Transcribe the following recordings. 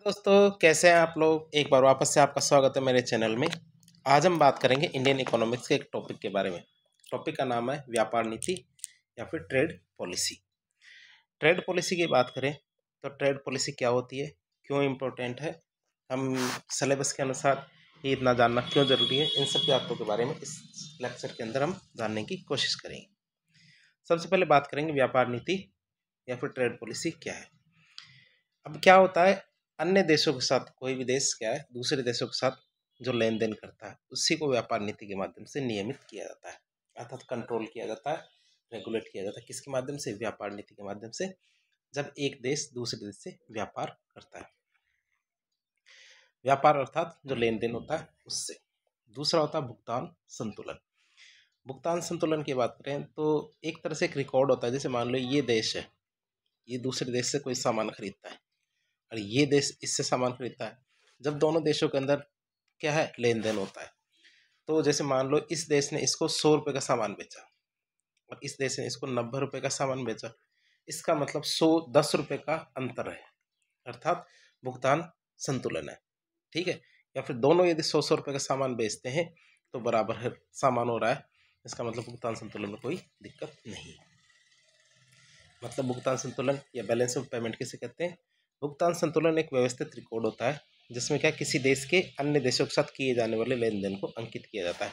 दोस्तों, कैसे हैं आप लोग। एक बार वापस से आपका स्वागत है मेरे चैनल में। आज हम बात करेंगे इंडियन इकोनॉमिक्स के एक टॉपिक के बारे में। टॉपिक का नाम है व्यापार नीति या फिर ट्रेड पॉलिसी। ट्रेड पॉलिसी की बात करें तो ट्रेड पॉलिसी क्या होती है, क्यों इम्पोर्टेंट है, हम सिलेबस के अनुसार ये इतना जानना क्यों ज़रूरी है, इन सब बातों के बारे में इस लेक्चर के अंदर हम जानने की कोशिश करेंगे। सबसे पहले बात करेंगे व्यापार नीति या फिर ट्रेड पॉलिसी क्या है। अब क्या होता है, अन्य देशों के साथ कोई भी देश क्या है दूसरे देशों के साथ जो लेन देन करता है उसी को व्यापार नीति के माध्यम से नियमित किया जाता है, अर्थात कंट्रोल किया जाता है, रेगुलेट किया जाता है। किसके माध्यम से? व्यापार नीति के माध्यम से, जब एक देश दूसरे देश से व्यापार करता है। व्यापार अर्थात जो लेन देन होता है उससे। दूसरा होता है भुगतान संतुलन। भुगतान संतुलन की बात करें तो एक तरह से एक रिकॉर्ड होता है। जैसे मान लो ये देश है, ये दूसरे देश से कोई सामान खरीदता है और ये देश इससे सामान खरीदता है। जब दोनों देशों के अंदर क्या है, लेन देन होता है, तो जैसे मान लो इस देश ने इसको 100 रुपये का सामान बेचा और इस देश ने इसको 90 रुपये का सामान बेचा, इसका मतलब 10 रुपये का अंतर है, अर्थात भुगतान संतुलन है। ठीक है। या फिर दोनों यदि 100 रुपये का सामान बेचते हैं तो बराबर है सामान हो रहा है, इसका मतलब भुगतान संतुलन में कोई दिक्कत नहीं है। मतलब भुगतान संतुलन या बैलेंस ऑफ पेमेंट किसे कहते हैं? भुगतान संतुलन एक व्यवस्थित रिकॉर्ड होता है जिसमें क्या किसी देश के अन्य देशों के साथ किए जाने वाले लेन देन को अंकित किया जाता है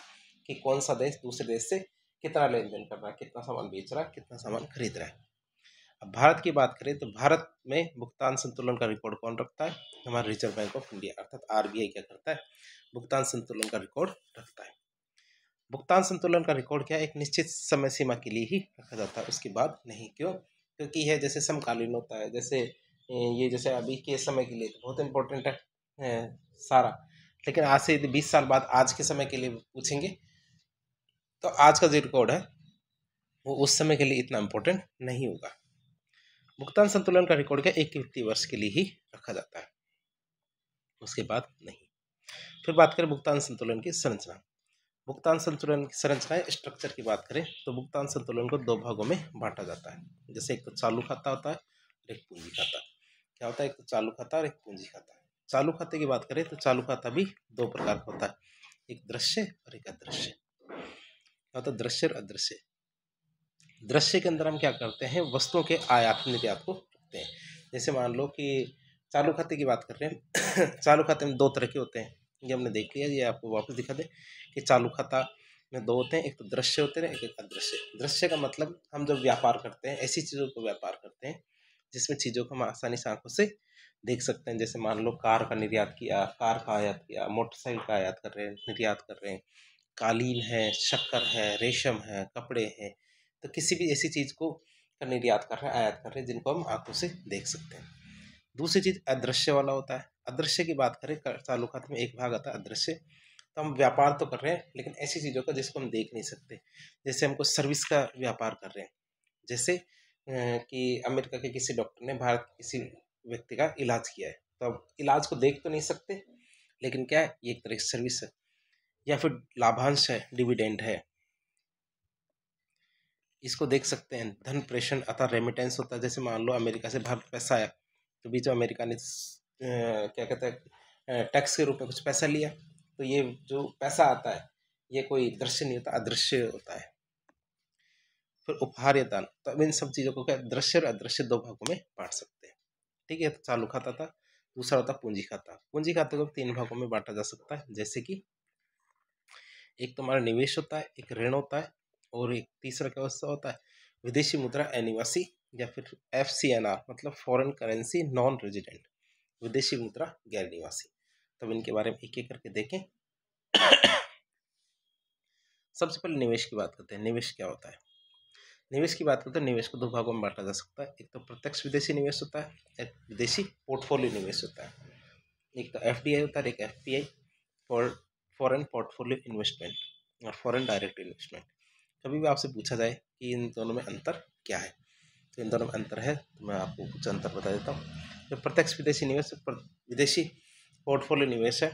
कि कौन सा देश दूसरे देश से कितना लेन देन कर रहा है, कितना सामान बेच रहा है, कितना सामान खरीद रहा है। अब भारत की बात करें तो भारत में भुगतान संतुलन का रिकॉर्ड कौन रखता है? हमारा रिजर्व बैंक ऑफ इंडिया अर्थात आरबीआई क्या करता है? भुगतान संतुलन का रिकॉर्ड रखता है। भुगतान संतुलन का रिकॉर्ड क्या है, एक निश्चित समय सीमा के लिए ही रखा जाता है, उसके बाद नहीं। क्यों? क्योंकि यह जैसे समकालीन होता है, जैसे ये जैसे अभी के समय के लिए तो बहुत इम्पोर्टेंट है सारा, लेकिन आज से यदि 20 साल बाद आज के समय के लिए पूछेंगे तो आज का जो रिकॉर्ड है वो उस समय के लिए इतना इम्पोर्टेंट नहीं होगा। भुगतान संतुलन का रिकॉर्ड क्या एक वित्तीय वर्ष के लिए ही रखा जाता है, उसके बाद नहीं। फिर बात करें भुगतान संतुलन की संरचना। भुगतान संतुलन की संरचना स्ट्रक्चर की बात करें तो भुगतान संतुलन को 2 भागों में बांटा जाता है। जैसे एक तो चालू खाता होता है और एक पूंजी खाता। क्या होता है? एक तो चालू खाता और एक पूंजी खाता। चालू खाते की बात करें तो चालू खाता भी 2 प्रकार का होता है, एक दृश्य और एक अदृश्य। क्या होता है? दृश्य और अदृश्य। दृश्य के अंदर हम क्या करते हैं, वस्तुओं के आयात निर्यात को रखते हैं। जैसे मान लो कि चालू खाते की बात कर रहे हैं चालू खाते में 2 तरह के होते हैं, ये हमने देख लिया। ये आपको वापस दिखा दे कि चालू खाता में 2 होते हैं, एक तो दृश्य होते हैं, एक अदृश्य। दृश्य का मतलब हम जब व्यापार करते हैं ऐसी चीज़ों को व्यापार करते हैं जिसमें चीज़ों को हम आसानी से आंखों से देख सकते हैं। जैसे मान लो कार का निर्यात किया, कार का आयात किया, मोटरसाइकिल का आयात कर रहे हैं, निर्यात कर रहे हैं, कालीन है, शक्कर है, रेशम है, कपड़े हैं, तो किसी भी ऐसी चीज़ को का निर्यात कर रहे हैं, आयात कर रहे हैं जिनको हम आंखों से देख सकते हैं। दूसरी चीज़ अदृश्य वाला होता है। अदृश्य की बात करें चालू खाते में एक भाग आता है अदृश्य, तो हम व्यापार तो कर रहे हैं लेकिन ऐसी चीज़ों का जिसको हम देख नहीं सकते। जैसे हमको सर्विस का व्यापार कर रहे हैं, जैसे कि अमेरिका के किसी डॉक्टर ने भारत के किसी व्यक्ति का इलाज किया है, तो अब इलाज को देख तो नहीं सकते लेकिन क्या है, ये एक तरह की सर्विस है। या फिर लाभांश है, डिविडेंड है, इसको देख सकते हैं। धन प्रेषण अर्थात रेमिटेंस होता है। जैसे मान लो अमेरिका से भारत पैसा आया तो बीच में अमेरिका ने क्या कहते हैं टैक्स के रूप में कुछ पैसा लिया, तो ये जो पैसा आता है ये कोई दृश्य नहीं होता, अदृश्य होता है। फिर उपहार या दान, तो अब इन सब चीज़ों को क्या दृश्य और अदृश्य 2 भागों में बांट सकते हैं। ठीक है। तो चालू खाता था, दूसरा होता पूंजी खाता। पूंजी खाते को 3 भागों में बांटा जा सकता है, जैसे कि एक तो हमारा निवेश होता है, एक ऋण होता है, और एक तीसरा क्या होता है विदेशी मुद्रा अनिवासी या फिर FCNR मतलब फॉरेन करेंसी नॉन रेजिडेंट, विदेशी मुद्रा गैर निवासी। तब इनके बारे में एक एक करके देखें। सबसे पहले निवेश की बात करते हैं। निवेश क्या होता है? निवेश की बात करते हैं, निवेश को 2 भागों में बांटा जा सकता है। एक तो प्रत्यक्ष विदेशी निवेश होता है, एक विदेशी पोर्टफोलियो निवेश होता है। एक तो FDI होता है, एक FPI फॉरेन पोर्टफोलियो इन्वेस्टमेंट और फॉरेन डायरेक्ट इन्वेस्टमेंट। कभी भी आपसे पूछा जाए कि इन दोनों में अंतर क्या है, तो इन दोनों में अंतर है, तो मैं आपको कुछ अंतर बता देता हूँ। जो प्रत्यक्ष विदेशी निवेश विदेशी पोर्टफोलियो निवेश है,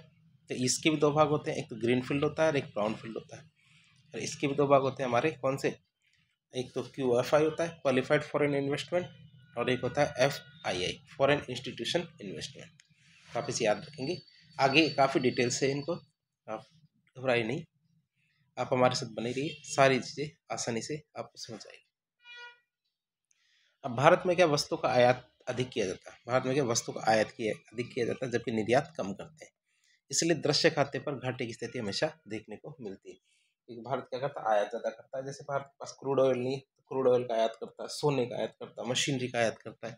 तो इसके भी 2 भाग होते हैं, एक तो ग्रीन फील्ड होता है और एक ब्राउन फील्ड होता है। और इसके भी 2 भाग होते हैं हमारे, कौन से? एक तो QFI होता है, क्वालिफाइड फॉरेन इन्वेस्टमेंट, और एक होता है FII फॉरेन इंस्टीट्यूशन इन्वेस्टमेंट। आप इसे याद रखेंगे। आगे काफ़ी डिटेल से इनको, आप घबराइए नहीं, आप हमारे साथ बने रहिए, सारी चीज़ें आसानी से आपको समझ आएगी। अब भारत में क्या वस्तु का आयात अधिक किया जाता है, भारत में क्या वस्तु का आयात किया अधिक किया जाता है जबकि निर्यात कम करते हैं। इसलिए दृश्य खाते पर घाटे की स्थिति हमेशा देखने को मिलती है, क्योंकि भारत क्या करता है, आयात ज़्यादा करता है। जैसे भारत के पास क्रूड ऑयल नहीं है तो क्रूड ऑयल का आयात करता है, सोने का आयात करता है, मशीनरी का आयात करता है।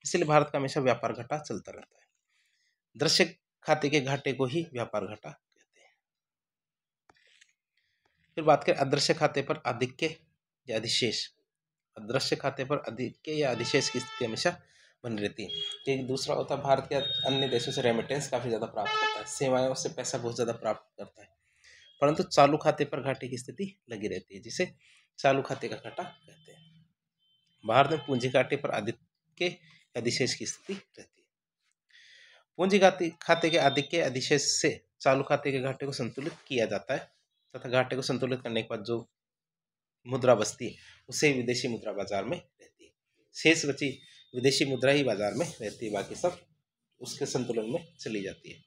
इसलिए भारत का हमेशा व्यापार घाटा चलता रहता है। दृश्य खाते के घाटे को ही व्यापार घाटा कहते हैं। फिर बात करें अदृश्य खाते पर आधिक्य या अधिशेष। अदृश्य खाते पर अधिक्य या अधिशेष की स्थिति हमेशा बनी रहती है। एक दूसरा होता है, भारत के अन्य देशों से रेमिटेंस काफ़ी ज़्यादा प्राप्त करता है, सेवाओं से पैसा बहुत ज़्यादा प्राप्त करता है, परंतु चालू खाते पर घाटे की स्थिति लगी रहती है, जिसे चालू खाते का घाटा कहते हैं। भारत में पूंजी घाटे पर आधिक्य या अधिशेष की स्थिति रहती है। पूंजी खाते के आधिक्य या अधिशेष से चालू खाते के घाटे को संतुलित किया जाता है, तथा घाटे को संतुलित करने के बाद जो मुद्रा बचती है उसे विदेशी मुद्रा बाजार में रहती है। शेष बची विदेशी मुद्रा ही बाजार में रहती है, बाकी सब उसके संतुलन में चली जाती है।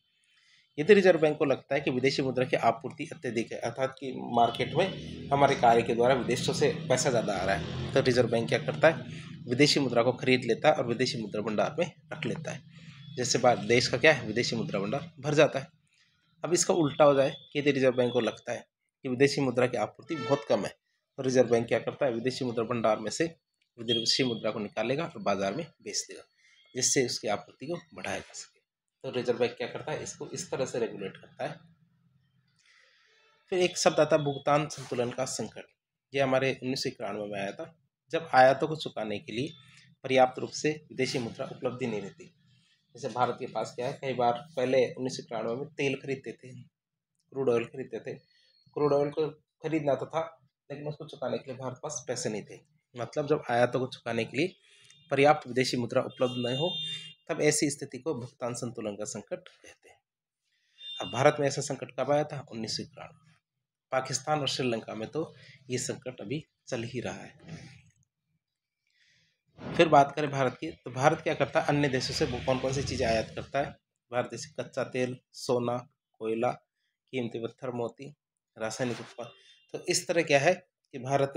यदि रिजर्व बैंक को लगता है कि विदेशी मुद्रा की आपूर्ति अत्यधिक है, अर्थात कि मार्केट में हमारे कार्य के द्वारा विदेशों से पैसा ज़्यादा आ रहा है, तो रिजर्व बैंक क्या करता है, विदेशी मुद्रा को खरीद लेता है और विदेशी मुद्रा भंडार में रख लेता है, जिससे देश का क्या है, विदेशी मुद्रा भंडार भर जाता है। अब इसका उल्टा हो जाए कि यदि रिजर्व बैंक को लगता है कि विदेशी मुद्रा की आपूर्ति बहुत कम है, तो रिजर्व बैंक क्या करता है, विदेशी मुद्रा भंडार में से विदेशी मुद्रा को निकालेगा और बाजार में बेच देगा, जिससे उसकी आपूर्ति को बढ़ाया जा सके। तो रिजर्व बैंक क्या करता है, इसको इस तरह से रेगुलेट करता है। फिर एक शब्द आता है भुगतान संतुलन का संकट। ये हमारे 1991 में आया था, जब आयातों को चुकाने के लिए पर्याप्त रूप से विदेशी मुद्रा उपलब्धि नहीं रहती। जैसे भारत के पास क्या है, कई बार पहले 1991 में तेल खरीदते थे, क्रूड ऑयल खरीदते थे, क्रूड ऑयल को खरीदना तो था लेकिन उसको चुकाने के लिए भारत पास पैसे नहीं थे। मतलब जब आयातों को चुकाने के लिए पर्याप्त विदेशी मुद्रा उपलब्ध नहीं हो, तब ऐसी स्थिति को भुगतान संतुलन का संकट कहते हैं। अब भारत में ऐसा संकट कब आया था, 1991। पाकिस्तान और श्रीलंका में तो ये संकट अभी चल ही रहा है। फिर बात करें भारत की, तो भारत क्या करता है, अन्य देशों से कौन कौन सी चीज़ें आयात करता है। भारत जैसे कच्चा तेल, सोना, कोयला, कीमती पत्थर, मोती, रासायनिक उत्पाद। तो इस तरह क्या है कि भारत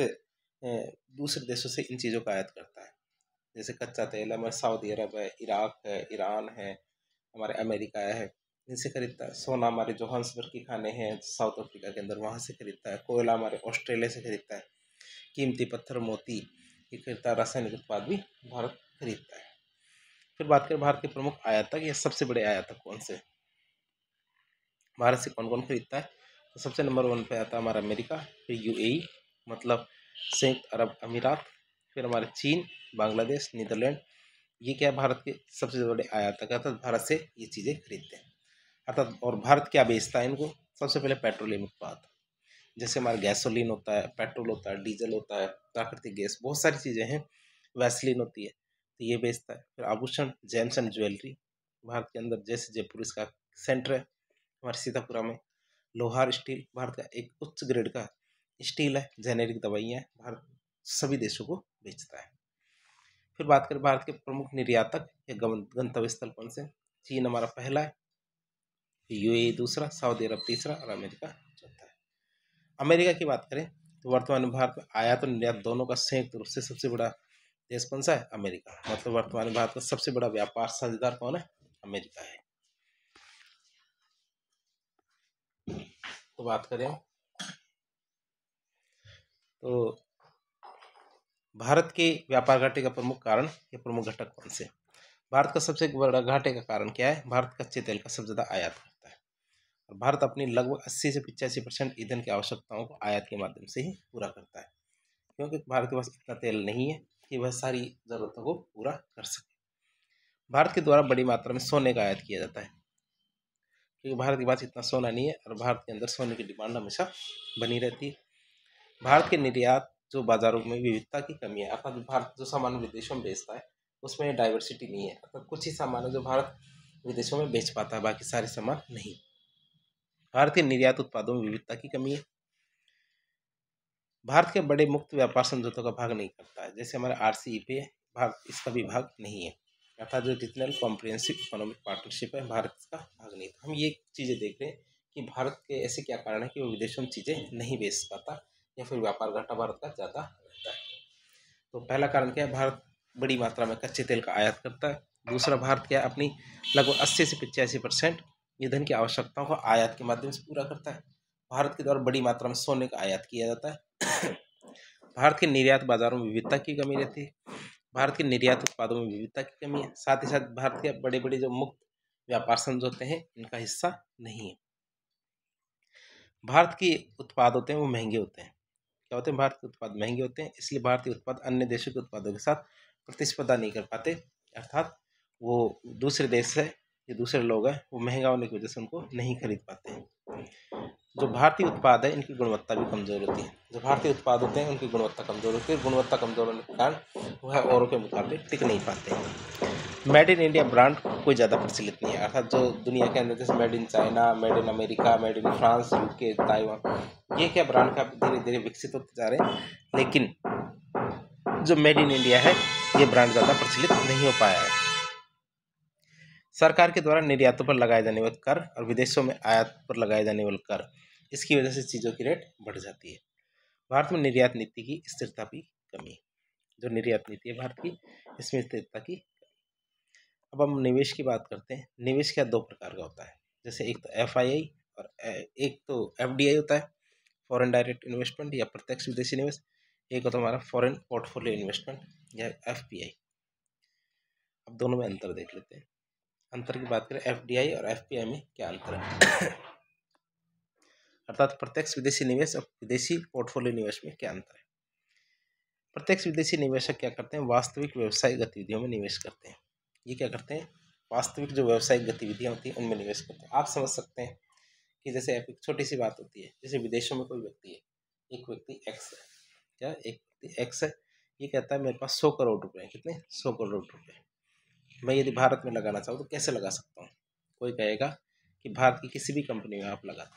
दूसरे देशों से इन चीज़ों का आयात करता है। जैसे कच्चा तेल हमारे सऊदी अरब है, इराक है, ईरान है, हमारे अमेरिका है, इनसे खरीदता है। सोना हमारे जोहान्सबर्ग की खाने हैं साउथ अफ्रीका के अंदर, वहाँ से खरीदता है। कोयला हमारे ऑस्ट्रेलिया से खरीदता है। कीमती पत्थर, मोती ये खरीदता है। रासायनिक उत्पाद भी भारत खरीदता है। फिर बात करें भारत के प्रमुख आयातक या सबसे बड़े आयातक कौन से, भारत से कौन कौन खरीदता है। तो सबसे नंबर 1 पे आता है हमारा अमेरिका, फिर यूएई मतलब संयुक्त अरब अमीरात, फिर हमारे चीन, बांग्लादेश, नीदरलैंड। ये क्या है, भारत के सबसे बड़े आयातक, अर्थात भारत से ये चीज़ें खरीदते हैं। अर्थात और भारत क्या बेचता है इनको, सबसे पहले पेट्रोलियम उत्पाद, जैसे हमारा गैसोलीन होता है, पेट्रोल होता है, डीजल होता है, प्राकृतिक गैस, बहुत सारी चीज़ें हैं, वैसलीन होती है, तो ये बेचता है। फिर आभूषण, जेम्स एंड ज्वेलरी, भारत के अंदर जैसे जयपुर इसका सेंटर है, हमारे सीतापुरा में। लोहार स्टील, भारत का एक उच्च ग्रेड का स्टील है। जेनेरिक दवाइयाँ, भारत सभी देशों को बेचता है। फिर बात करें भारत के प्रमुख निर्यातक या गंतव्य स्थल कौन से, चीन हमारा पहला है, यूएई दूसरा, सऊदी अरब तीसरा और अमेरिका चौथा है। अमेरिका की बात करें तो वर्तमान में भारत में आयात और निर्यात दोनों का संयुक्त रूप से सबसे बड़ा देश कौन सा है, अमेरिका। मतलब वर्तमान में भारत का सबसे बड़ा व्यापार साझेदार कौन है, अमेरिका है। तो बात करें तो भारत के व्यापार घाटे का प्रमुख कारण या प्रमुख घटक कौन से। भारत का सबसे बड़ा घाटे का कारण क्या है, भारत कच्चे तेल का सबसे ज़्यादा आयात करता है और भारत अपनी लगभग 80 से 85% ईंधन की आवश्यकताओं को आयात के माध्यम से ही पूरा करता है, क्योंकि भारत के पास इतना तेल नहीं है कि वह सारी ज़रूरतों को पूरा कर सके। भारत के द्वारा बड़ी मात्रा में सोने का आयात किया जाता है, क्योंकि भारत के पास इतना सोना नहीं है और भारत के अंदर सोने की डिमांड हमेशा बनी रहती है। भारत के निर्यात जो बाजारों में विविधता की कमी है, अर्थात भारत जो सामान विदेशों में बेचता है उसमें डाइवर्सिटी नहीं है, अर्थात कुछ ही सामान है जो भारत विदेशों में बेच पाता है, बाकी सारे सामान नहीं। भारत के निर्यात उत्पादों में विविधता की कमी है। भारत के बड़े मुक्त व्यापार समझौतों का भाग नहीं करता है, जैसे हमारे RCEP है, भारत इसका भी भाग नहीं है। अर्थात जो रीजनल कॉम्प्रिहेंसिव इकोनॉमिक पार्टनरशिप है, भारत का भाग नहीं था। हम ये चीज़ें देख रहे हैं कि भारत के ऐसे क्या कारण है कि वो विदेशों में चीज़ें नहीं बेच पाता या फिर व्यापार घाटा भारत का ज़्यादा रहता है। तो पहला कारण क्या है, भारत बड़ी मात्रा में कच्चे तेल का आयात करता है। दूसरा, भारत क्या है, अपनी लगभग 80 से 85% ईंधन की आवश्यकताओं को आयात के माध्यम से पूरा करता है। भारत के द्वारा बड़ी मात्रा में सोने का आयात किया जाता है। भारत के निर्यात बाजारों में विविधता की कमी रहती है। भारत के निर्यात उत्पादों में विविधता की कमी है। साथ ही साथ भारत के बड़े बड़े जो मुक्त व्यापार समझौते हैं, इनका हिस्सा नहीं है। भारत के उत्पाद होते हैं वो महंगे होते हैं। क्या होते हैं, भारत के उत्पाद महंगे होते हैं, इसलिए भारतीय उत्पाद अन्य देशों के उत्पादों के साथ प्रतिस्पर्धा नहीं कर पाते। अर्थात वो दूसरे देश से, ये दूसरे लोग हैं, वो महंगा होने की वजह से उनको नहीं खरीद पाते हैं। जो भारतीय उत्पाद है, इनकी गुणवत्ता भी कमज़ोर होती है। जो भारतीय उत्पाद होते हैं, उनकी गुणवत्ता कमज़ोर होती है। गुणवत्ता कमज़ोर होने के कारण वह औरों के मुकाबले टिक नहीं पाते हैं। मेड इन इंडिया ब्रांड कोई ज़्यादा प्रचलित नहीं है। अर्थात जो दुनिया के अंदर जैसे made in China, made in America, made in France, UK, Taiwan, ये क्या ब्रांड का धीरे धीरे विकसित होते जा रहे हैं, लेकिन जो मेड इन इंडिया है, ये ब्रांड ज़्यादा प्रचलित नहीं हो पाया है। सरकार के द्वारा निर्यातों पर लगाए जाने वाले कर और विदेशों में आयात पर लगाए जाने वाले कर, इसकी वजह से चीज़ों की रेट बढ़ जाती है। भारत में निर्यात नीति की स्थिरता की कमी, जो निर्यात नीति है भारत की, इसमें स्थिरता की। अब हम निवेश की बात करते हैं। निवेश क्या दो प्रकार का होता है, जैसे एक तो FII और एक तो FDI होता है, फॉरेन डायरेक्ट इन्वेस्टमेंट या प्रत्यक्ष विदेशी निवेश। एक होता है हमारा फॉरेन पोर्टफोलियो इन्वेस्टमेंट या FPI। अब दोनों में अंतर देख लेते हैं। अंतर की बात करें, FDI और FPI में क्या अंतर है अर्थात प्रत्यक्ष विदेशी निवेश और विदेशी पोर्टफोलियो निवेश में क्या अंतर है। प्रत्यक्ष विदेशी निवेशक क्या करते हैं, वास्तविक व्यवसायिक गतिविधियों में निवेश करते हैं। ये क्या करते हैं, वास्तविक जो व्यवसायिक गतिविधियां होती हैं उनमें निवेश करते हैं। आप समझ सकते हैं कि जैसे एक छोटी सी बात होती है, जैसे विदेशों में कोई व्यक्ति है, एक व्यक्ति एक्स है, क्या एक व्यक्ति एक्स है, ये कहता है मेरे पास 100 करोड़ रुपए हैं। कितने, 100 करोड़ रुपए। मैं यदि भारत में लगाना चाहूँ तो कैसे लगा सकता हूँ। कोई कहेगा कि भारत की किसी भी कंपनी में आप लगा दो,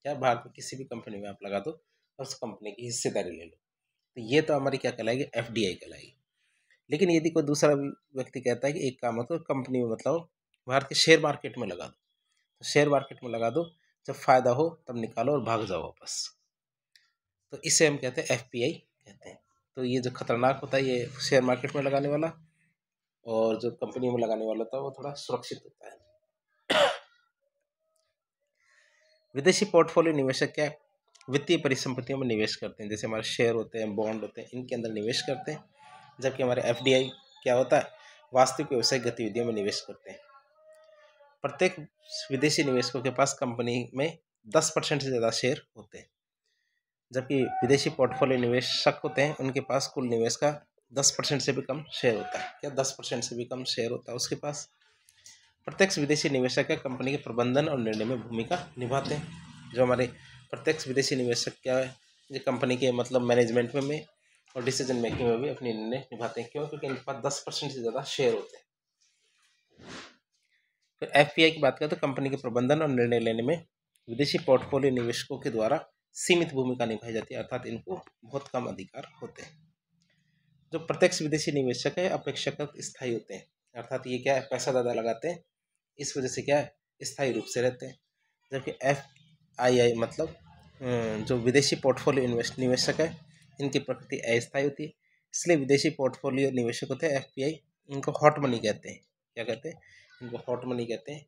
क्या भारत में किसी भी कंपनी में आप लगा दो और उस कंपनी की हिस्सेदारी ले लो, तो ये तो हमारी क्या कहलाएगी, FDI कहलाएगी। लेकिन यदि कोई दूसरा व्यक्ति कहता है कि एक काम हो तो कंपनी में मतलब भारत के शेयर मार्केट में लगा दो, तो शेयर मार्केट में लगा दो, जब फायदा हो तब निकालो और भाग जाओ वापस, तो इसे हम कहते हैं FPI कहते हैं। तो ये जो खतरनाक होता है ये शेयर मार्केट में लगाने वाला, और जो कंपनी में लगाने वाला होता है वो थोड़ा सुरक्षित होता है। विदेशी पोर्टफोलियो निवेशक क्या है, वित्तीय परिसंपत्तियों में निवेश करते हैं, जैसे हमारे शेयर होते हैं, बॉन्ड होते हैं, इनके अंदर निवेश करते हैं। जबकि हमारे FDI क्या होता है, वास्तविक व्यवसायिक गतिविधियों में निवेश करते हैं। प्रत्येक विदेशी निवेशकों के पास कंपनी में 10% से ज़्यादा शेयर होते हैं, जबकि विदेशी पोर्टफोलियो निवेशक होते हैं उनके पास कुल निवेश का 10% से भी कम शेयर होता है। क्या 10% से भी कम शेयर होता है उसके पास। प्रत्यक्ष विदेशी निवेशक है कंपनी के प्रबंधन और निर्णय में भूमिका निभाते हैं। जो हमारे प्रत्यक्ष विदेशी निवेशक क्या है, ये कंपनी के मतलब मैनेजमेंट में और डिसीजन मेकिंग में भी अपनी निर्णय निभाते हैं। क्यों, क्योंकि इनके पास 10% से ज़्यादा शेयर होते हैं। फिर FPI की बात करें तो कंपनी के प्रबंधन और निर्णय लेने में विदेशी पोर्टफोलियो निवेशकों के द्वारा सीमित भूमिका निभाई जाती है, अर्थात इनको बहुत कम अधिकार होते हैं। जो प्रत्यक्ष विदेशी निवेशक है अपेक्षाकृत स्थायी होते हैं, अर्थात ये क्या है, पैसा ज़्यादा लगाते हैं, इस वजह से क्या है, स्थायी रूप से रहते हैं। जबकि FII मतलब जो विदेशी पोर्टफोलियो निवेशक है, इनकी प्रकृति अस्थायी होती है, इसलिए विदेशी पोर्टफोलियो निवेशक होते हैं FPI, इनको हॉट मनी कहते हैं। क्या कहते हैं, इनको हॉट मनी कहते हैं।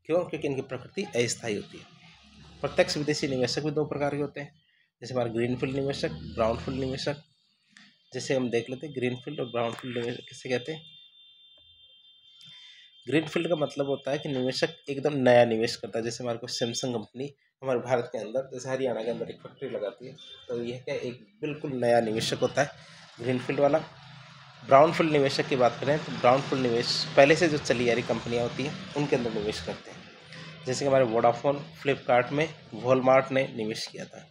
क्यों, क्योंकि इनकी प्रकृति अस्थायी होती है। प्रत्यक्ष विदेशी निवेशक भी दो प्रकार के होते हैं, जैसे हमारे ग्रीनफील्ड निवेशक, ब्राउनफील्ड निवेशक। जैसे हम देख लेते हैं ग्रीनफील्ड और ब्राउनफील्ड निवेशक किसे कहते हैं। ग्रीनफील्ड का मतलब होता है कि निवेशक एकदम नया निवेश करता है, जैसे हमारे को सैमसंग कंपनी हमारे भारत के अंदर, जैसे हरियाणा के अंदर एक फैक्ट्री लगाती है, तो यह क्या एक बिल्कुल नया निवेशक होता है ग्रीनफील्ड वाला। ब्राउनफील्ड निवेशक की बात करें तो ब्राउनफील्ड निवेश पहले से जो चली आ रही कंपनियाँ होती हैं उनके अंदर निवेश करते हैं, जैसे कि हमारे वोडाफोन, फ्लिपकार्ट में वॉलमार्ट ने निवेश किया था।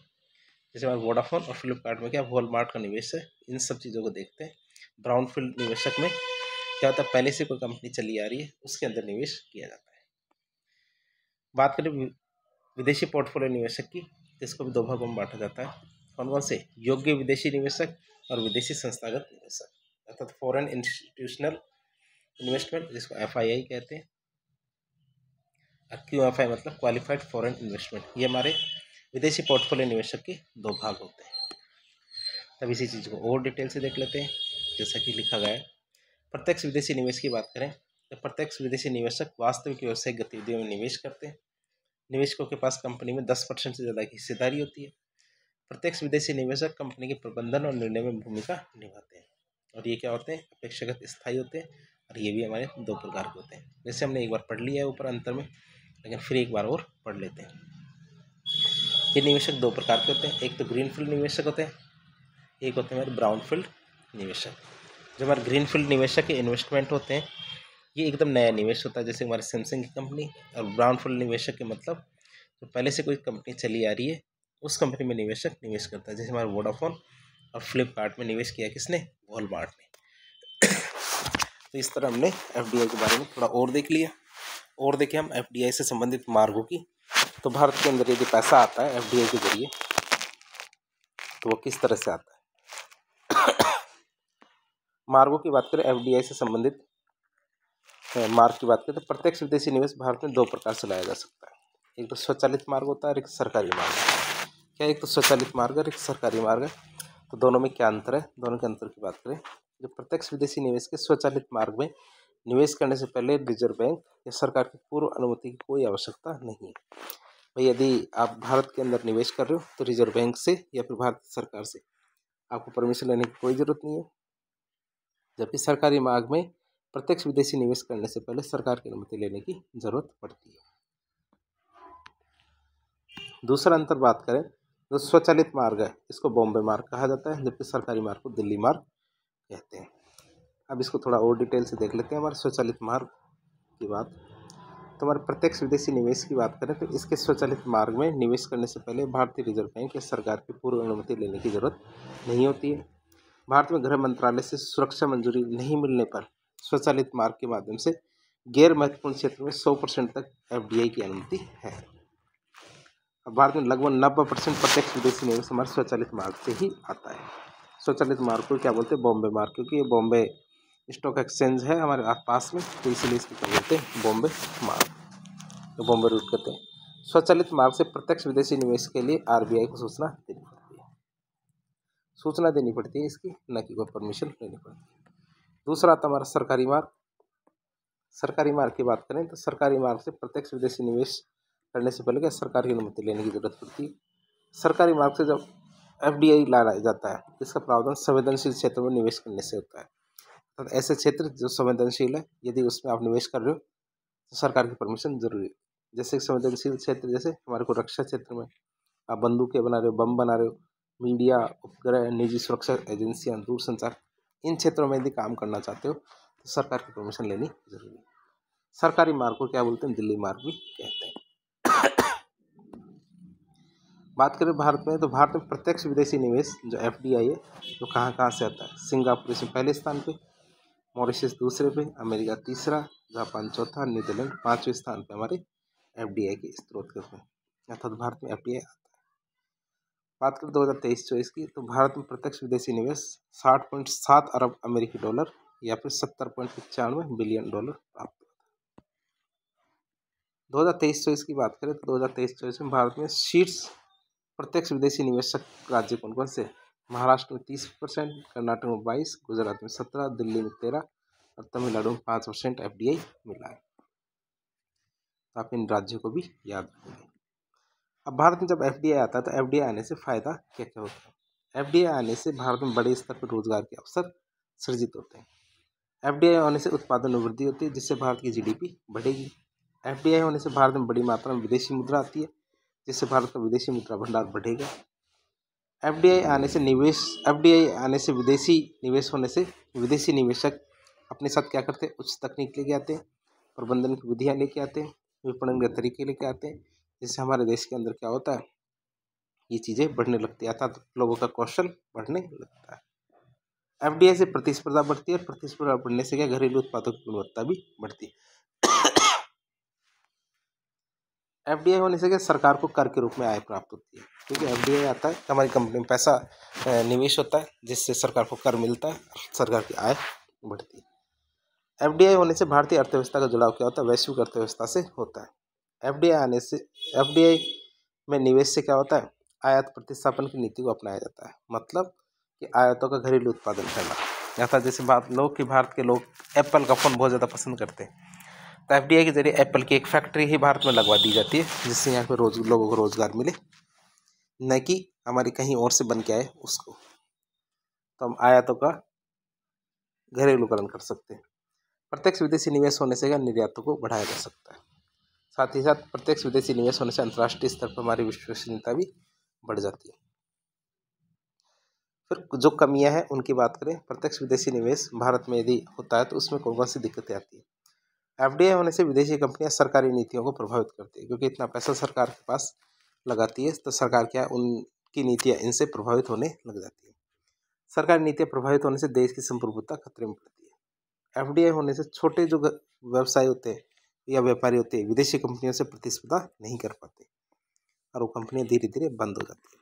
जैसे हमारे वोडाफोन और फ्लिपकार्ट में क्या वॉलमार्ट का निवेश है, इन सब चीज़ों को देखते हैं। ब्राउनफील्ड निवेशक में क्या होता है, पहले से कोई कंपनी चली आ रही है उसके अंदर निवेश किया जाता है। बात करें विदेशी पोर्टफोलियो निवेशक की, तो इसको भी दो भागों में बांटा जाता है। कौन कौन से, योग्य विदेशी निवेशक और विदेशी संस्थागत निवेशक, अर्थात फॉरेन इंस्टीट्यूशनल इन्वेस्टमेंट, जिसको FII कहते हैं, और QFI मतलब क्वालिफाइड फॉरेन इन्वेस्टमेंट। ये हमारे विदेशी पोर्टफोलियो निवेशक के दो भाग होते हैं। तब इसी चीज़ को और डिटेल से देख लेते हैं। जैसा कि लिखा गया है, प्रत्यक्ष विदेशी निवेश की बात करें तो प्रत्यक्ष विदेशी निवेशक वास्तविक व्यावसायिक गतिविधियों में निवेश करते हैं। निवेशकों के पास कंपनी में 10% से ज़्यादा की हिस्सेदारी होती है। प्रत्यक्ष विदेशी निवेशक कंपनी के प्रबंधन और निर्णय में भूमिका निभाते हैं, और ये क्या होते हैं, अपेक्षाकृत स्थायी होते हैं, और ये भी हमारे दो प्रकार के होते हैं। जैसे हमने एक बार पढ़ लिया है ऊपर अंतर में, लेकिन फिर एक बार और पढ़ लेते हैं। ये निवेशक दो प्रकार के होते हैं, एक तो ग्रीनफील्ड निवेशक होते हैं, एक होते हैं हमारे ब्राउनफील्ड निवेशक। जो हमारे ग्रीनफील्ड निवेशक के इन्वेस्टमेंट होते हैं, ये एकदम नया निवेश होता है, जैसे हमारे सैमसंग की कंपनी। और ब्राउनफील्ड निवेशक के मतलब तो पहले से कोई कंपनी चली आ रही है, उस कंपनी में निवेशक निवेश करता है। जैसे हमारे वोडाफोन और फ्लिपकार्ट में निवेश किया किसने, वॉलमार्ट ने। तो इस तरह हमने FDI के बारे में थोड़ा और देख लिया। और देखें हम FDI से संबंधित मार्गों की, तो भारत के अंदर यदि पैसा आता है FDI के जरिए तो वो किस तरह से आता है। मार्गों की बात करें, FDI से संबंधित मार्ग की बात करें तो प्रत्यक्ष विदेशी निवेश भारत में दो प्रकार से लाया जा सकता है। एक तो स्वचालित मार्ग होता है और एक सरकारी मार्ग। क्या एक तो स्वचालित मार्ग और एक सरकारी मार्ग है, तो दोनों में क्या अंतर है, दोनों के अंतर की बात करें। जो प्रत्यक्ष विदेशी निवेश के स्वचालित मार्ग में निवेश करने से पहले रिजर्व बैंक या सरकार की पूर्व अनुमति की कोई आवश्यकता नहीं है। भाई यदि आप भारत के अंदर निवेश कर रहे हो तो रिजर्व बैंक से या फिर भारत सरकार से आपको परमिशन लेने की कोई ज़रूरत नहीं है। जबकि सरकारी मार्ग में प्रत्यक्ष विदेशी निवेश करने से पहले सरकार की अनुमति लेने की जरूरत पड़ती है। दूसरा अंतर बात करें, जो स्वचालित मार्ग है इसको बॉम्बे मार्ग कहा जाता है, जबकि सरकारी मार्ग को दिल्ली मार्ग कहते हैं। अब इसको थोड़ा और डिटेल से देख लेते हैं। हमारे स्वचालित मार्ग की बात, तो हमारे प्रत्यक्ष विदेशी निवेश की बात करें तो इसके स्वचालित मार्ग में निवेश करने से पहले भारतीय रिजर्व बैंक या सरकार की पूर्व अनुमति लेने की जरूरत नहीं होती है। भारत में गृह मंत्रालय से सुरक्षा मंजूरी नहीं मिलने पर स्वचालित मार्ग के माध्यम से गैर महत्वपूर्ण क्षेत्र में 100% तक FDI की अनुमति है। अब भारत में लगभग 90% प्रत्यक्ष विदेशी निवेश हमारे स्वचालित मार्ग से ही आता है। स्वचालित मार्ग को क्या बोलते हैं, बॉम्बे मार्ग, क्योंकि ये बॉम्बे स्टॉक एक्सचेंज है हमारे पास में, तो इसीलिए इसको क्या बोलते हैं, बॉम्बे मार्ग, तो बॉम्बे रूट कहते हैं। स्वचालित मार्ग से प्रत्यक्ष विदेशी निवेश के लिए RBI को सूचना देनी पड़ती है इसकी, न कि कोई परमिशन लेनी पड़ती है। दूसरा आता हमारा सरकारी मार्ग। सरकारी मार्ग की बात करें तो सरकारी मार्ग से प्रत्यक्ष विदेशी निवेश करने से पहले क्या सरकार की अनुमति लेने की जरूरत पड़ती है। सरकारी मार्ग से जब FDI लाया जाता है, इसका प्रावधान संवेदनशील क्षेत्रों में निवेश करने से होता है। तो ऐसे क्षेत्र जो संवेदनशील है, यदि उसमें आप निवेश कर रहे हो तो सरकार की परमिशन जरूरी है। जैसे संवेदनशील क्षेत्र, जैसे हमारे को रक्षा क्षेत्र में आप बंदूकें बना रहे हो, बम बना रहे हो, मीडिया, उपग्रह, निजी सुरक्षा एजेंसियां, दूरसंचार, इन क्षेत्रों में यदि काम करना चाहते हो तो सरकार की परमिशन लेनी जरूरी है। सरकारी मार्ग को क्या बोलते हैं, दिल्ली मार्ग भी कहते हैं। बात करें भारत में, तो भारत में प्रत्यक्ष विदेशी निवेश जो FDI है तो कहाँ से आता है। सिंगापुर इसमें पहले स्थान पे, मॉरिशस दूसरे पे, अमेरिका तीसरा, जापान चौथा, नीदरलैंड पाँचवें स्थान पे हमारे FDI के स्रोत के रूप में, अर्थात भारत में FDI आता है। बात करें 2023-24 की, तो भारत में प्रत्यक्ष विदेशी निवेश 60.7 अरब अमेरिकी डॉलर या फिर 70.95 बिलियन डॉलर प्राप्त हुआ था। 2023-24 की बात करें तो 2023-24 में भारत में शीर्ष प्रत्यक्ष विदेशी निवेशक राज्य कौन कौन से, महाराष्ट्र में 30%, कर्नाटक में 22%, गुजरात में 17%, दिल्ली में 13% और तमिलनाडु में 5% FDI मिला है। तो आप इन राज्यों को भी याद रखेंगे। अब भारत में जब FDI आता है तो FDI आने से फ़ायदा क्या क्या होता है। FDI आने से भारत में बड़े स्तर पर रोजगार के अवसर सृजित होते हैं। FDI होने से उत्पादन में वृद्धि होती है, जिससे भारत की GDP बढ़ेगी। FDI होने से भारत में बड़ी मात्रा में विदेशी मुद्रा आती है, जिससे भारत का विदेशी मुद्रा भंडार बढ़ेगा। FDI आने से विदेशी निवेश होने से विदेशी निवेशक अपने साथ क्या करते हैं, उच्च तकनीक लेके आते हैं, प्रबंधन की विधियाँ लेके आते हैं, विपणन के तरीके लेके आते हैं, जिससे हमारे देश के अंदर क्या होता है, ये चीज़ें बढ़ने लगती है, अर्थात लोगों का कौशल बढ़ने लगता है। FDI से प्रतिस्पर्धा बढ़ती है, और प्रतिस्पर्धा बढ़ने से क्या, घरेलू उत्पादों की गुणवत्ता भी बढ़ती है। FDI होने से क्या, सरकार को कर के रूप में आय प्राप्त होती है, क्योंकि FDI आता है हमारी कंपनी में पैसा निवेश होता है, जिससे सरकार को कर मिलता है, सरकार की आय बढ़ती है। एफडीआई होने से भारतीय अर्थव्यवस्था का जुड़ाव क्या होता है? वैश्विक अर्थव्यवस्था से होता है। एफडीआई में निवेश से क्या होता है? आयात प्रतिस्थापन की नीति को अपनाया जाता है, मतलब कि आयातों का घरेलू उत्पादन करना। अर्थात जैसे बात लो कि भारत के लोग एप्पल का फ़ोन बहुत ज़्यादा पसंद करते हैं, तो एफडीआई के जरिए एप्पल की एक फैक्ट्री ही भारत में लगवा दी जाती है, जिससे यहाँ पे लोगों को रोजगार मिले, न कि हमारी कहीं और से बन के आए उसको। तो हम आयातों का घरेलूकरण कर सकते हैं। प्रत्यक्ष विदेशी निवेश होने से क्या निर्यातों को बढ़ाया जा सकता है। साथ ही साथ प्रत्यक्ष विदेशी निवेश होने से अंतर्राष्ट्रीय स्तर पर हमारी विश्वसनीयता भी बढ़ जाती है। फिर जो कमियां हैं उनकी बात करें, प्रत्यक्ष विदेशी निवेश भारत में यदि होता है तो उसमें कौन कौन सी दिक्कतें आती है। एफडीआई होने से विदेशी कंपनियां सरकारी नीतियों को प्रभावित करती है, क्योंकि इतना पैसा सरकार के पास लगाती है तो सरकार क्या है, उनकी नीतियां इनसे प्रभावित होने लग जाती है। सरकारी नीतियां प्रभावित होने से देश की संप्रभुता खतरे में पड़ती है। एफडीआई होने से छोटे जो व्यवसाय होते हैं या व्यापारी होते हैं, विदेशी कंपनियों से प्रतिस्पर्धा नहीं कर पाते और वो कंपनियां धीरे धीरे बंद हो जाती है।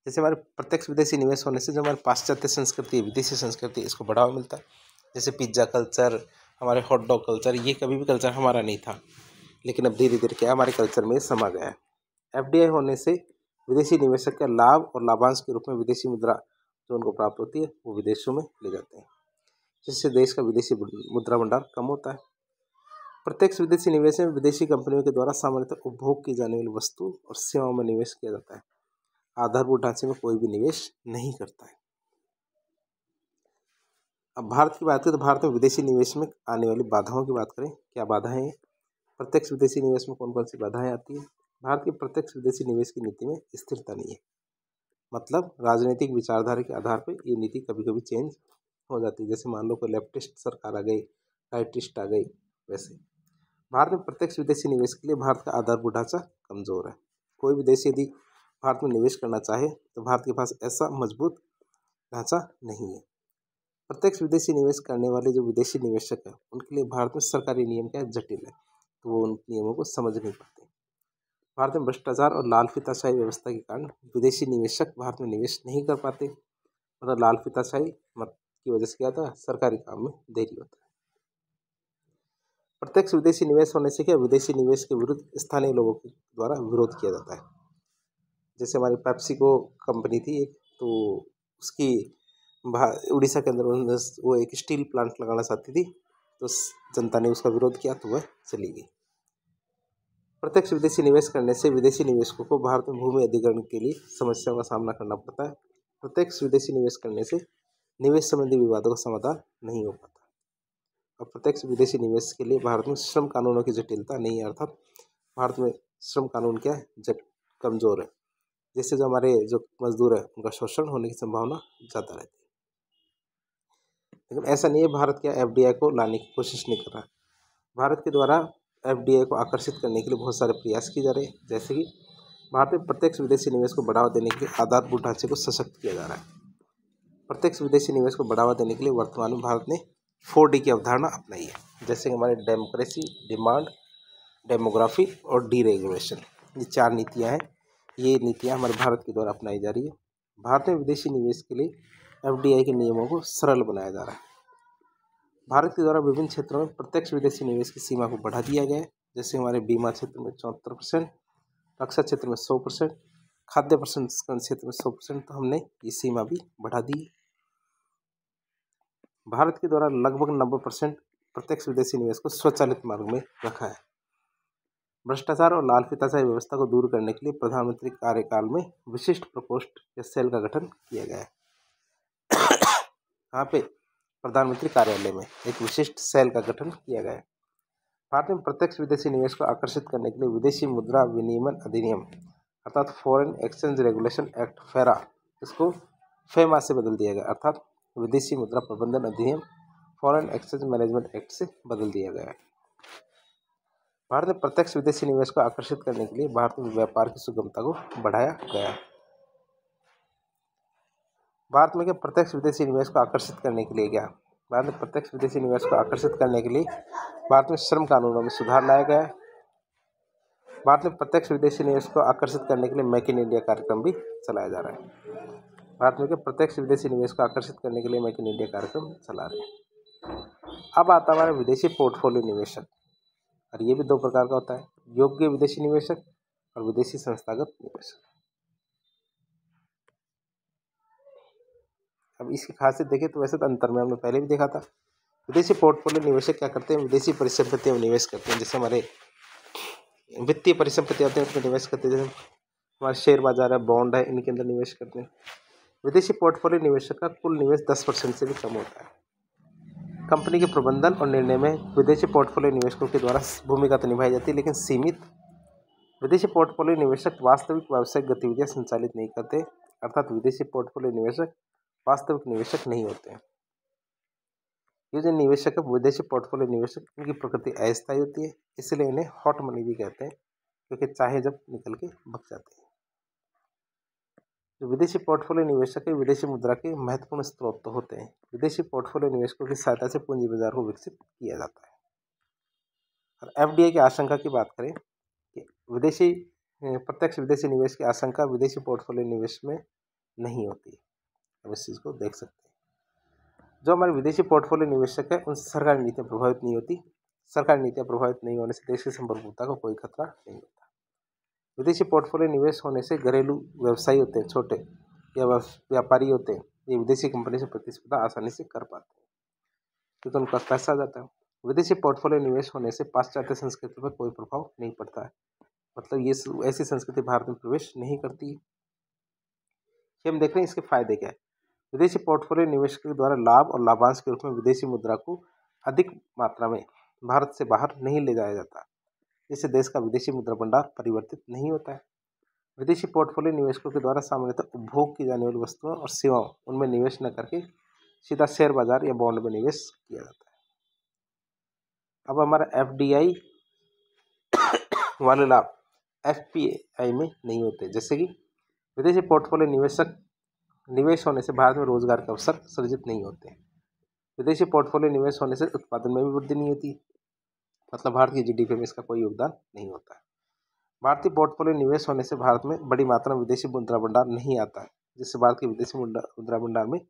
जैसे हमारे प्रत्यक्ष विदेशी निवेश होने से जो हमारी पाश्चात्य संस्कृति है, विदेशी संस्कृति, इसको बढ़ावा मिलता है। जैसे पिज्ज़ा कल्चर, हमारे हॉट डॉग कल्चर, ये कभी भी कल्चर हमारा नहीं था, लेकिन अब धीरे धीरे क्या हमारे कल्चर में समा गया है। एफडीआई होने से विदेशी निवेशक का लाभ और लाभांश के रूप में विदेशी मुद्रा जो उनको प्राप्त होती है वो विदेशों में ले जाते हैं, जिससे देश का विदेशी मुद्रा भंडार कम होता है। प्रत्यक्ष विदेशी निवेश में विदेशी कंपनियों के द्वारा सामान्यतः उपभोग की जाने वाली वस्तु और सेवाओं में निवेश किया जाता है। आधारभूत ढांचे में कोई भी निवेश नहीं करता है। अब भारत की बात करें तो भारत में विदेशी निवेश में आने वाली बाधाओं की बात करें, क्या बाधाएं हैं? प्रत्यक्ष विदेशी निवेश में कौन कौन सी बाधाएं आती है? भारत की प्रत्यक्ष विदेशी निवेश की नीति में स्थिरता नहीं है, मतलब राजनीतिक विचारधारा के आधार पर ये नीति कभी कभी चेंज हो जाती है। जैसे मान लो कोई लेफ्टिस्ट सरकार आ गई, राइटिस्ट आ गई, वैसे भारत में प्रत्यक्ष विदेशी निवेश के लिए भारत का आधारभूत ढांचा कमजोर है। कोई भी देश यदि भारत में निवेश करना चाहे तो भारत के पास ऐसा मजबूत ढांचा नहीं है। प्रत्यक्ष विदेशी निवेश करने वाले जो विदेशी निवेशक है उनके लिए भारत में सरकारी नियम क्या जटिल है, तो वो उन नियमों को समझ नहीं पाते। भारत में भ्रष्टाचार और लाल फीताशाही व्यवस्था के कारण विदेशी निवेशक भारत में निवेश नहीं कर पाते, मतलब लाल फीताशाही मत की वजह से क्या होता है, सरकारी काम में देरी होता है। प्रत्यक्ष विदेशी निवेश होने से क्या विदेशी निवेश के विरुद्ध स्थानीय लोगों के द्वारा विरोध किया जाता है। जैसे हमारी पेप्सिको कंपनी थी एक, तो उसकी उड़ीसा के अंदर वो एक स्टील प्लांट लगाना चाहती थी, तो जनता ने उसका विरोध किया तो वह चली गई। प्रत्यक्ष विदेशी निवेश करने से विदेशी निवेशकों को भारत में भूमि अधिग्रहण के लिए समस्याओं का सामना करना पड़ता है। प्रत्यक्ष विदेशी निवेश करने से निवेश संबंधी विवादों का समाधान नहीं हो पाता। और प्रत्यक्ष विदेशी निवेश के लिए भारत में श्रम कानूनों की जटिलता नहीं है, अर्थात भारत में श्रम कानून क्या है, कमज़ोर है, जिससे जो हमारे जो मजदूर है उनका शोषण होने की संभावना ज़्यादा रहती है। लेकिन ऐसा नहीं है भारत क्या एफडीआई को लाने की कोशिश नहीं कर रहा। भारत के द्वारा एफडीआई को आकर्षित करने के लिए बहुत सारे प्रयास किए जा रहे हैं, जैसे कि भारत में प्रत्यक्ष विदेशी निवेश को बढ़ावा देने के लिए आधारभूत ढांचे को सशक्त किया जा रहा है। प्रत्यक्ष विदेशी निवेश को बढ़ावा देने के लिए वर्तमान में भारत ने 4D की अवधारणा अपनाई है, जैसे कि हमारे डेमोक्रेसी, डिमांड, डेमोग्राफी और डीरेगुलेशन, ये 4 नीतियाँ हैं। ये नीतियाँ हमारे भारत के द्वारा अपनाई जा रही है। भारत में विदेशी निवेश के लिए एफडीआई के नियमों को सरल बनाया जा रहा है। भारत के द्वारा विभिन्न क्षेत्रों में प्रत्यक्ष विदेशी निवेश की सीमा को बढ़ा दिया गया है, जैसे हमारे बीमा क्षेत्र में 74%, रक्षा क्षेत्र में 100%, खाद्य प्रसंस्करण क्षेत्र में 100%, तो हमने ये सीमा भी बढ़ा दी। भारत के द्वारा लगभग 90% प्रत्यक्ष विदेशी निवेश को स्वचालित मार्ग में रखा है। भ्रष्टाचार और लाल फीताशाही व्यवस्था को दूर करने के लिए प्रधानमंत्री कार्यकाल में विशिष्ट प्रकोष्ठ या सेल का गठन किया गया है। यहाँ पे प्रधानमंत्री कार्यालय में एक विशिष्ट सेल का गठन किया गया है। भारत में प्रत्यक्ष विदेशी निवेश को आकर्षित करने के लिए विदेशी मुद्रा विनिमय अधिनियम अर्थात फॉरेन एक्सचेंज रेगुलेशन एक्ट फेरा, इसको फेमा से बदल दिया गया, अर्थात विदेशी मुद्रा प्रबंधन अधिनियम फॉरेन एक्सचेंज मैनेजमेंट एक्ट से बदल दिया गया है। भारत में प्रत्यक्ष विदेशी निवेश को आकर्षित करने के लिए भारत में व्यापार की सुगमता को बढ़ाया गया है। भारत में क्या प्रत्यक्ष विदेशी निवेश को आकर्षित करने के लिए क्या भारत में प्रत्यक्ष विदेशी निवेश को आकर्षित करने के लिए भारत में श्रम कानूनों में सुधार लाया गया है। भारत में प्रत्यक्ष विदेशी निवेश को आकर्षित करने के लिए मेक इन इंडिया कार्यक्रम भी चलाया जा रहा है। भारत में क्या प्रत्यक्ष विदेशी निवेश को आकर्षित करने के लिए मेक इन इंडिया कार्यक्रम चला रहे हैं। अब आता है हमारा विदेशी पोर्टफोलियो निवेशक, और ये भी दो प्रकार का होता है, योग्य विदेशी निवेशक और विदेशी संस्थागत निवेशक। अब इसकी खासियत देखें तो वैसे तो अंतर में हमने पहले भी देखा था। विदेशी पोर्टफोलियो निवेशक क्या करते हैं, विदेशी परिसंपत्तियों में निवेश करते हैं, जैसे हमारे वित्तीय परिसंपत्ति होते हैं उसमें निवेश करते हैं, जैसे हमारे शेयर बाजार है, बॉन्ड है, इनके अंदर निवेश करते हैं। विदेशी पोर्टफोलियो निवेशक का कुल निवेश 10% से भी कम होता है। कंपनी के प्रबंधन और निर्णय में विदेशी पोर्टफोलियो निवेशकों के द्वारा भूमिका तो निभाई जाती है, लेकिन सीमित। विदेशी पोर्टफोलियो निवेशक वास्तविक व्यावसायिक गतिविधियां संचालित नहीं करते, अर्थात विदेशी पोर्टफोलियो निवेशक वास्तविक निवेशक नहीं होते हैं। ये जो निवेशक है विदेशी पोर्टफोलियो निवेशक, इनकी प्रकृति अस्थायी होती है, इसलिए इन्हें हॉट मनी भी कहते हैं, क्योंकि चाहे जब निकल के भग जाते हैं। जो विदेशी पोर्टफोलियो निवेशक है विदेशी मुद्रा के महत्वपूर्ण स्रोत तो होते हैं। विदेशी पोर्टफोलियो निवेशकों की सहायता से पूंजी बाजार को विकसित किया जाता है। और एफडीआई की आशंका की बात करें कि विदेशी प्रत्यक्ष विदेशी निवेश की आशंका विदेशी पोर्टफोलियो निवेश में नहीं होती। हम इस चीज़ को देख सकते हैं। जो हमारे विदेशी पोर्टफोलियो निवेशक है उनसे सरकारी नीतियाँ प्रभावित नहीं होती। सरकारी नीतियाँ प्रभावित नहीं होने से देश की संप्रभुता को कोई खतरा नहीं होता। विदेशी पोर्टफोलियो निवेश होने से घरेलू व्यवसायी होते हैं, छोटे या व्यापारी होते हैं, ये विदेशी कंपनी से प्रतिस्पर्धा आसानी से कर पाते हैं, क्योंकि उनका पैसा आ जाता है। विदेशी पोर्टफोलियो निवेश होने से पाश्चात्य संस्कृति पर कोई प्रभाव नहीं पड़ता है, मतलब ये ऐसी संस्कृति भारत में प्रवेश नहीं करती है। हम देख रहे हैं इसके फायदे क्या है। विदेशी पोर्टफोलियो निवेशक के द्वारा लाभ और लाभांश के रूप में विदेशी मुद्रा को अधिक मात्रा में भारत से बाहर नहीं ले जाया जाता, जिससे देश का विदेशी मुद्रा भंडार परिवर्तित नहीं होता है। विदेशी पोर्टफोलियो निवेशकों के द्वारा सामान्यतः उपभोग की जाने वाली वस्तुओं और सेवाओं उनमें निवेश न करके सीधा शेयर बाजार या बॉन्ड में निवेश किया जाता है। अब हमारा एफडीआई वाले लाभ एफपीआई में नहीं होते, जैसे कि विदेशी पोर्टफोलियो निवेश होने से भारत में रोजगार के अवसर सृजित नहीं होते। विदेशी पोर्टफोलियो निवेश होने से उत्पादन में भी वृद्धि नहीं होती, मतलब भारत की जीडीपी में इसका कोई योगदान नहीं होता है। भारतीय पोर्टफोलियो निवेश होने से भारत में बड़ी मात्रा में विदेशी मुद्रा भंडार नहीं आता है, जिससे भारत के विदेशी मुद्रा भंडार में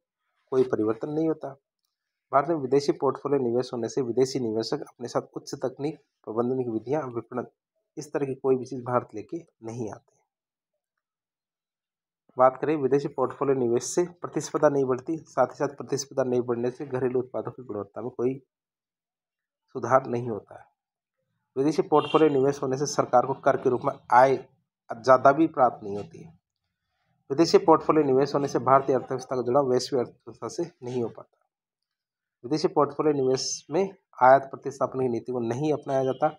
कोई परिवर्तन नहीं होता। भारत में विदेशी पोर्टफोलियो निवेश होने से विदेशी निवेशक अपने साथ उच्च तकनीक, प्रबंधन की विधियां, विपणन, इस तरह की कोई भी चीज़ भारत लेके नहीं आते। बात करें विदेशी पोर्टफोलियो निवेश से प्रतिस्पर्धा नहीं बढ़ती, साथ ही साथ प्रतिस्पर्धा नहीं बढ़ने से घरेलू उत्पादों की गुणवत्ता में कोई सुधार नहीं होता है। विदेशी पोर्टफोलियो निवेश होने से सरकार को कर के रूप में आय ज़्यादा भी प्राप्त नहीं होती है। विदेशी पोर्टफोलियो निवेश होने से भारतीय अर्थव्यवस्था का जुड़ाव वैश्विक अर्थव्यवस्था से नहीं हो पाता। विदेशी पोर्टफोलियो निवेश में आयात प्रतिस्थापन की नीति को नहीं अपनाया जाता,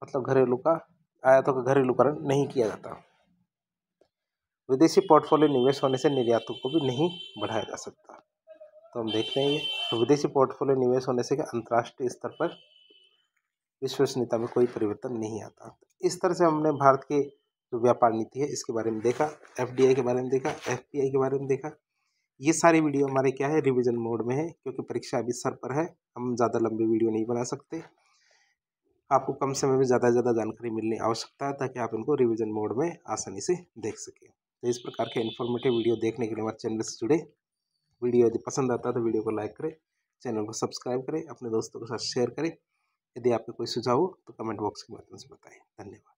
मतलब आयातों का घरेलूकरण नहीं किया जाता। विदेशी पोर्टफोलियो निवेश होने से निर्यातों को भी नहीं बढ़ाया जा सकता। तो हम देख रहे हैं तो विदेशी पोर्टफोलियो निवेश होने से अंतर्राष्ट्रीय स्तर पर विश्वसनीयता में कोई परिवर्तन नहीं आता। इस तरह से हमने भारत के जो व्यापार नीति है इसके बारे में देखा, एफडीआई के बारे में देखा, एफपीआई के बारे में देखा। ये सारी वीडियो हमारे क्या है, रिवीजन मोड में है, क्योंकि परीक्षा अभी सर पर है, हम ज़्यादा लंबी वीडियो नहीं बना सकते। आपको कम समय में ज़्यादा से ज़्यादा जानकारी मिलनी आवश्यकता है, ताकि आप इनको रिवीजन मोड में आसानी से देख सकें। तो इस प्रकार के इन्फॉर्मेटिव वीडियो देखने के लिए हमारे चैनल से जुड़े। वीडियो यदि पसंद आता है तो वीडियो को लाइक करें, चैनल को सब्सक्राइब करें, अपने दोस्तों के साथ शेयर करें। यदि आपके कोई सुझाव हो तो कमेंट बॉक्स के माध्यम से बताएं। धन्यवाद।